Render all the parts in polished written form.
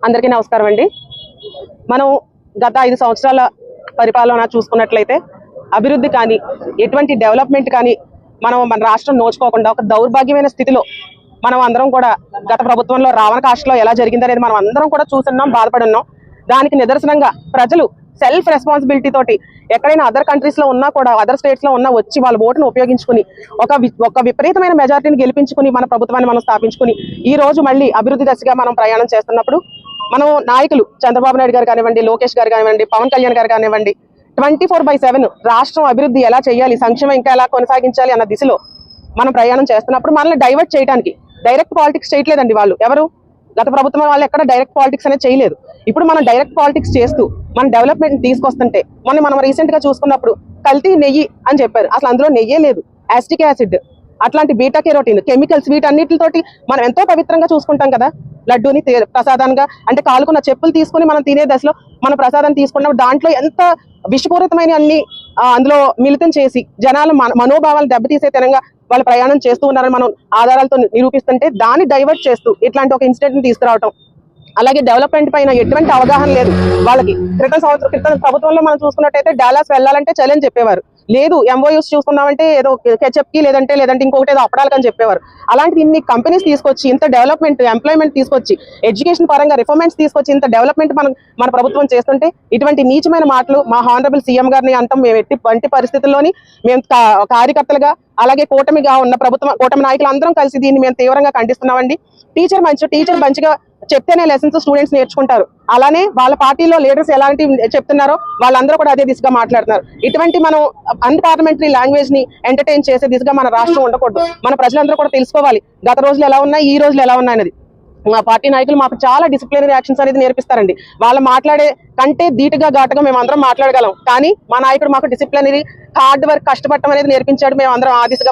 అందరికీ నమస్కారం అండి. మనం గత 5 సంవత్సరాల పరిపాలన చూసుకున్నట్లయితే అభివృద్ధి కానీ ఎటువంటి డెవలప్మెంట్ కానీ మన రాష్ట్రం నోచుకోకుండా ఒక దౌర్భాగ్యమైన స్థితిలో మనం అందరం కూడా గత ప్రభుత్వంలో రావణ కాస్ట్లో ఎలా జరిగిందనేది మనం అందరం కూడా చూస్తున్నాం, బాధపడి ఉన్నాం. దానికి నిదర్శనంగా ప్రజలు సెల్ఫ్ రెస్పాన్సిబిలిటీ తోటి ఎక్కడైనా అదర్ కంట్రీస్ లో ఉన్నా కూడా అదర్ స్టేట్స్ లో ఉన్నా వచ్చి వాళ్ళ ఓటును ఉపయోగించుకుని ఒక విపరీతమైన మెజారిటీని గెలిపించుకుని మన ప్రభుత్వాన్ని మనం స్థాపించుకుని ఈ రోజు మళ్ళీ అభివృద్ధి దశగా మనం ప్రయాణం చేస్తున్నప్పుడు మనం నాయకులు చంద్రబాబు నాయుడు గారు కానివ్వండి, లోకేష్ గారు కానివ్వండి, పవన్ కళ్యాణ్ గారు కానివ్వండి 24/7 రాష్ట్రం అభివృద్ధి ఎలా చేయాలి, సంక్షేమం ఇంకా ఎలా కొనసాగించాలి అన్న దిశలో మనం ప్రయాణం చేస్తున్నప్పుడు మనల్ని డైవర్ట్ చేయడానికి డైరెక్ట్ పాలిటిక్స్ చేయట్లేదండి. వాళ్ళు ఎవరు గత ప్రభుత్వం వాళ్ళు ఎక్కడ డైరెక్ట్ పాలిటిక్స్ అనేది చేయలేదు. ఇప్పుడు మనం డైరెక్ట్ పాలిటిక్స్ చేస్తూ మన డెవలప్మెంట్ తీసుకొస్తుంటే మనం రీసెంట్ గా చూసుకున్నప్పుడు కల్తీ నెయ్యి అని చెప్పారు. అసలు అందులో నెయ్యే లేదు, యాసిటిక్ యాసిడ్, అట్లాంటి బీటా కెరోటిన్, కెమికల్స్, వీటన్నిటితోటి మనం ఎంతో పవిత్రంగా చూసుకుంటాం కదా. లడ్డూని ప్రసాదంగా అంటే కాలుకున్న చెప్పులు తీసుకుని మనం తినే దశలో మన ప్రసాదం తీసుకున్నప్పుడు దాంట్లో ఎంత విషపూరితమైన అన్ని అందులో మిళితం చేసి జనాల మనోభావాలు దెబ్బతీసే తెలంగా వాళ్ళు ప్రయాణం చేస్తూ ఉన్నారని మనం ఆధారాలతో నిరూపిస్తుంటే దాన్ని డైవర్ట్ చేస్తూ ఇట్లాంటి ఒక ఇన్సిడెంట్ ని తీసుకురావటం, అలాగే డెవలప్మెంట్ పైన ఎటువంటి అవగాహన లేదు వాళ్ళకి. క్రితం ప్రభుత్వంలో మనం చూసుకున్నట్టయితే డాలాస్ వెళ్ళాలంటే ఛాలెంజ్ చెప్పేవారు, లేదు ఎంఓయూస్ చూసుకున్నామంటే ఏదో కెచప్ కి లేదంటే ఇంకొకటి ఏదో అప్పడాలకని చెప్పేవారు. అలాంటిది ఇన్ని కంపెనీస్ తీసుకొచ్చి ఇంత డెవలప్మెంట్, ఎంప్లాయ్మెంట్ తీసుకొచ్చి ఎడ్యుకేషన్ పరంగా రిఫార్మెంట్స్ తీసుకొచ్చి ఇంత డెవలప్మెంట్ మన ప్రభుత్వం చేస్తుంటే ఇటువంటి నీచమైన మాటలు మా హానరబుల్ సీఎం గారిని అంటాం మేము ఎట్టి పరిస్థితుల్లోని మేము కార్యకర్తలుగా అలాగే కూటమి నాయకులు అందరం కలిసి దీన్ని మేము తీవ్రంగా ఖండిస్తున్నామండి. టీచర్ మంచిగా చెప్తేనే లెసన్స్ స్టూడెంట్స్ నేర్చుకుంటారు. అలానే వాళ్ళ పార్టీలో లీడర్స్ ఎలాంటి చెప్తున్నారో వాళ్ళందరూ కూడా అదే దిశగా మాట్లాడుతున్నారు. ఇటువంటి మనం అన్పార్లమెంటరీ లాంగ్వేజ్ ని ఎంటర్టైన్ చేసే దిశగా మన రాష్ట్రం ఉండకూడదు. మన ప్రజలందరూ కూడా తెలుసుకోవాలి గత రోజులు ఎలా ఉన్నాయి, ఈ రోజులు ఎలా ఉన్నాయి అనేది. మా పార్టీ నాయకులు మాకు చాలా డిసిప్లినరీ యాక్షన్స్ అనేది నేర్పిస్తారండి. వాళ్ళు మాట్లాడే కంటే ధీటుగా ఘాటుగా మేము అందరం మాట్లాడగలం, కానీ మా నాయకుడు మాకు డిసిప్లినరీ హార్డ్ వర్క్ కష్టపడటం అనేది నేర్పించాడు. మేము అందరం ఆ దిశగా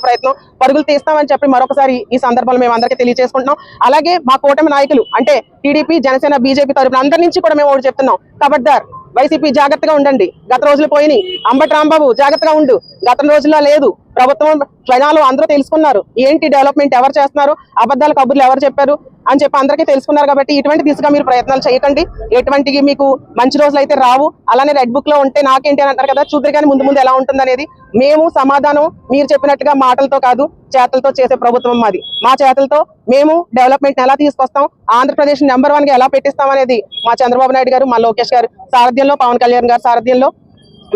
పరుగులు తీస్తామని చెప్పి మరొకసారి ఈ సందర్భంలో మేము అందరికీ తెలియజేసుకుంటున్నాం. అలాగే మా కూటమి నాయకులు అంటే టీడీపీ, జనసేన, బీజేపీ తరపున అందరి నుంచి కూడా మేము ఒకటి చెప్తున్నాం, ఖబర్దార్ వైసీపీ జాగ్రత్తగా ఉండండి. గత రోజులు పోయినాయి, అంబటి రాంబాబు జాగ్రత్తగా ఉండు, గత రోజుల్లో లేదు. ప్రభుత్వం జనాలు అందరూ తెలుసుకున్నారు ఏంటి డెవలప్మెంట్ ఎవరు చేస్తున్నారు, అబద్ధాల కబుర్లు ఎవరు చెప్పారు అని చెప్పి అందరికీ తెలుసుకున్నారు. కాబట్టి ఇటువంటి దిశగా మీరు ప్రయత్నాలు చేయకండి. ఎటువంటివి మీకు మంచి రోజులు అయితే రావు. అలానే రెడ్ బుక్ లో ఉంటే నాకేంటి అని అంటారు కదా, చూద్దరు కానీ ముందు ఎలా ఉంటుంది అనేది. మేము సమాధానం మీరు చెప్పినట్టుగా మాటలతో కాదు చేతలతో చేసే ప్రభుత్వం మాది. మా చేతలతో మేము డెవలప్మెంట్ ఎలా తీసుకొస్తాం, ఆంధ్రప్రదేశ్ నెంబర్ 1 గా ఎలా పెట్టిస్తాం అనేది మా చంద్రబాబు నాయుడు గారు, మా లోకేష్ గారు సారథ్యంలో, పవన్ కళ్యాణ్ గారి సారథ్యంలో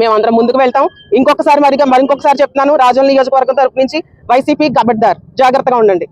మేము అందరం ముందుకు వెళ్తాం. ఇంకొకసారి మరింకొకసారి చెప్తున్నాను, రాజోల్ నియోజకవర్గం తరపు నుంచి వైసీపీ ఖబర్దార్ జాగ్రత్తగా ఉండండి.